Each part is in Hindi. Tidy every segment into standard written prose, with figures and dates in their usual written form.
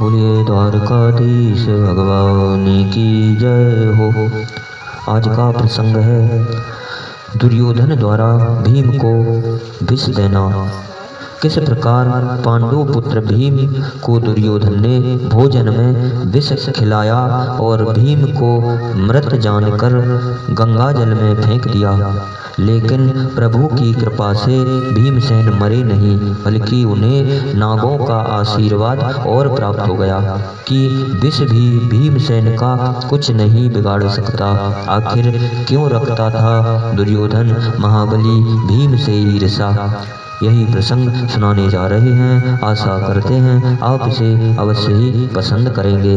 बोलिए द्वारकाधीश भगवान की जय हो। आज का प्रसंग है दुर्योधन द्वारा भीम को विष देना। किस प्रकार पांडु पुत्र भीम को दुर्योधन ने भोजन में विष खिलाया और भीम को मृत जानकर गंगा जल में फेंक दिया, लेकिन प्रभु की कृपा से भीमसेन मरे नहीं, बल्कि उन्हें नागों का आशीर्वाद और प्राप्त हो गया कि विष भी भीमसेन का कुछ नहीं बिगाड़ सकता। आखिर क्यों रखता था दुर्योधन महाबली भीम से ईर्षा? यही प्रसंग सुनाने जा रहे हैं। आशा करते हैं आप इसे अवश्य ही पसंद करेंगे।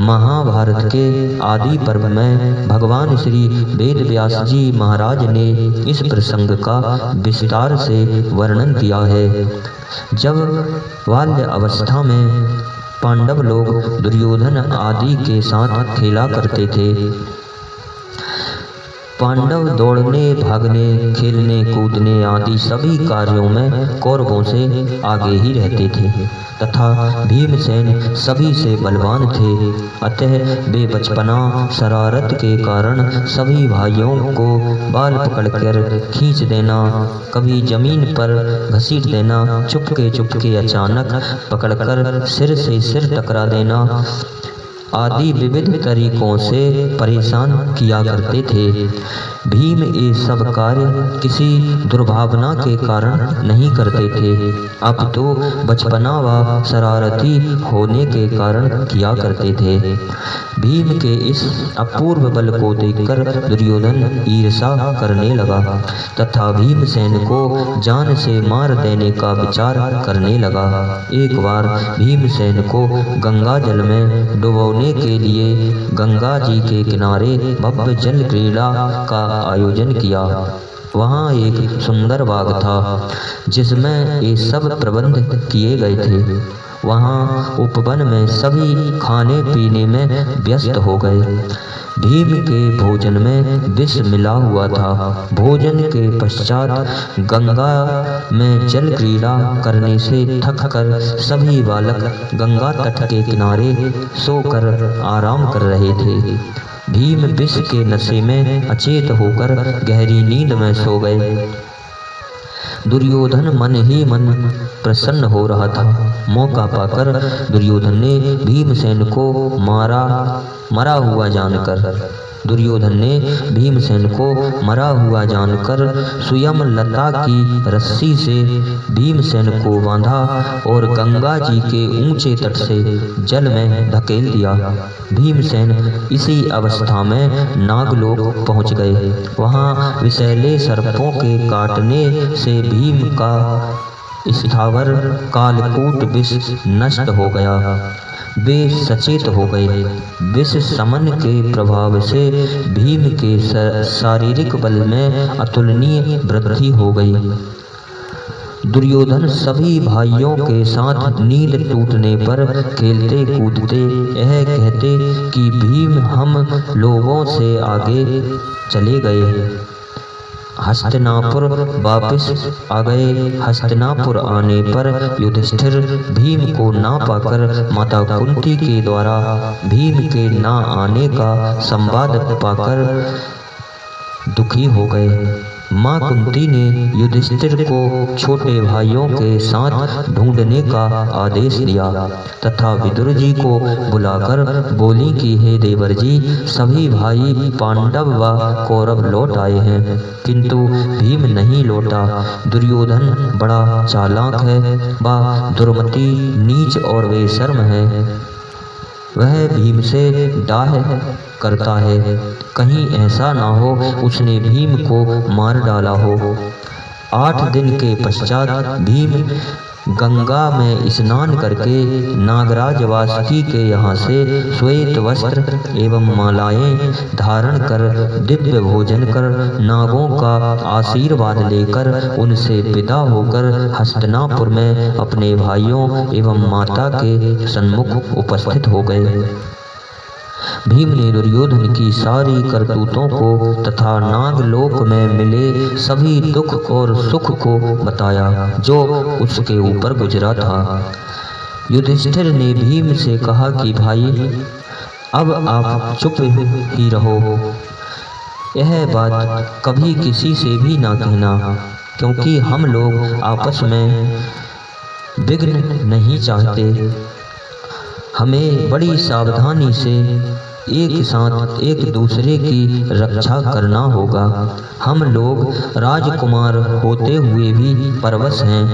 महाभारत के आदि पर्व में भगवान श्री वेद व्यास जी महाराज ने इस प्रसंग का विस्तार से वर्णन किया है। जब बाल्य अवस्था में पांडव लोग दुर्योधन आदि के साथ खेला करते थे, पांडव दौड़ने, भागने, खेलने, कूदने आदि सभी कार्यों में कौरवों से आगे ही रहते थे तथा भीमसेन सभी से बलवान थे। अतः वे बचपना शरारत के कारण सभी भाइयों को बाल पकड़कर खींच देना, कभी जमीन पर घसीट देना, चुपके अचानक पकड़कर सिर से सिर टकरा देना आदि विविध तरीकों से परेशान किया करते थे। भीम ये सब कार्य किसी दुर्भावना के कारण नहीं करते थे, अब तो बचपना व शरारती होने के कारण किया करते थे। भीम के इस अपूर्व बल को देखकर दुर्योधन ईर्षा करने लगा तथा भीमसेन को जान से मार देने का विचार करने लगा। एक बार भीमसेन को गंगा जल में डुबोने के लिए गंगा जी के किनारे भव्य जल क्रीड़ा का आयोजन किया। वहाँ एक सुंदर बाग था जिसमें ये सब प्रबंध किए गए थे। वहाँ उपवन में सभी खाने पीने में व्यस्त हो गए। भीम के भोजन में विष मिला हुआ था। भोजन के पश्चात गंगा में जल क्रीड़ा करने से थक कर सभी बालक गंगा तट के किनारे सोकर आराम कर रहे थे। भीम विष के नशे में अचेत होकर गहरी नींद में सो गए। दुर्योधन मन ही मन प्रसन्न हो रहा था। मौका पाकर दुर्योधन ने भीमसेन को मरा हुआ जानकर स्वयं लता की रस्सी से भीमसेन को बांधा और गंगा जी के ऊंचे तट से जल में धकेल दिया। भीमसेन इसी अवस्था में नागलोक पहुंच गए। वहां विषैले सर्पों के काटने से भीम का स्थावर कालकूट विष नष्ट हो गया। वे सचेत हो गए। विष समन के प्रभाव से भीम के शारीरिक बल में अतुलनीय वृद्धि हो गई। दुर्योधन सभी भाइयों के साथ नींद टूटने पर खेलते कूदते यह कहते कि भीम हम लोगों से आगे चले गए। हस्तिनापुर वापस आ गए। हस्तिनापुर आने पर युधिष्ठिर भीम को ना पाकर माता कुंती के द्वारा भीम के ना आने का संवाद पाकर दुखी हो गए। माँ कुंती ने युधिष्ठिर को छोटे भाइयों के साथ ढूंढने का आदेश दिया तथा विदुर जी को बुलाकर बोली कि हे देवर जी, सभी भाई पांडव व कौरव लौट आए हैं, किंतु भीम नहीं लौटा। दुर्योधन बड़ा चालाक है, वह दुर्मति, नीच और बेशर्म है। वह भीम से डाह करता है, कहीं ऐसा ना हो उसने भीम को मार डाला हो। 8 दिन के पश्चात भीम गंगा में स्नान करके नागराज वासुकी के यहाँ से श्वेत वस्त्र एवं मालाएं धारण कर दिव्य भोजन कर नागों का आशीर्वाद लेकर उनसे विदा होकर हस्तिनापुर में अपने भाइयों एवं माता के सन्मुख उपस्थित हो गए। भीम ने दुर्योधन की सारी करतूतों को तथा नागलोक में मिले सभी दुख और सुख को बताया जो उसके ऊपर गुजरा था। युधिष्ठिर ने भीम से कहा कि भाई, अब आप चुप ही रहो। यह बात कभी किसी से भी ना कहना, क्योंकि हम लोग आपस में विघ्न नहीं चाहते। हमें बड़ी सावधानी से एक साथ एक दूसरे की रक्षा करना होगा। हम लोग राजकुमार होते हुए भी परवश हैं।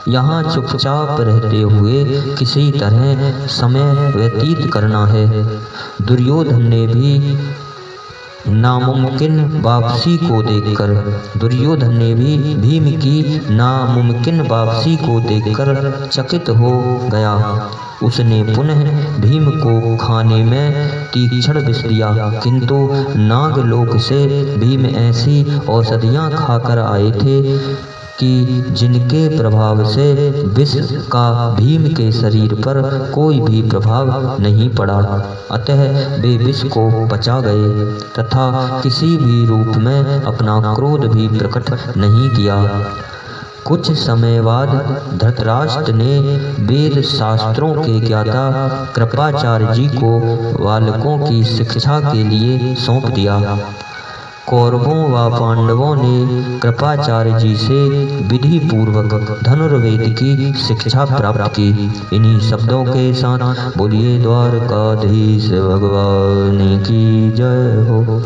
यहाँ चुपचाप रहते हुए किसी तरह समय व्यतीत करना है। दुर्योधन ने भी नामुमकिन वापसी को देखकर चकित हो गया। उसने पुनः भीम को खाने में तीक्ष्ण विष दिया, किंतु नागलोक से भीम ऐसी औषधियाँ खाकर आए थे कि जिनके प्रभाव से विष का भीम के शरीर पर कोई भी प्रभाव नहीं पड़ा। अतः वे विष को पचा गए तथा किसी भी रूप में अपना क्रोध भी प्रकट नहीं किया। कुछ समय बाद धृतराष्ट्र ने वेद शास्त्रों के ज्ञाता कृपाचार्य जी को बालकों की शिक्षा के लिए सौंप दिया। कौरवों व पांडवों ने कृपाचार्य जी से विधि पूर्वक धनुर्वेद की शिक्षा प्राप्त की। इन्हीं शब्दों के साथ बोलिए द्वारकाधीश भगवान की जय हो।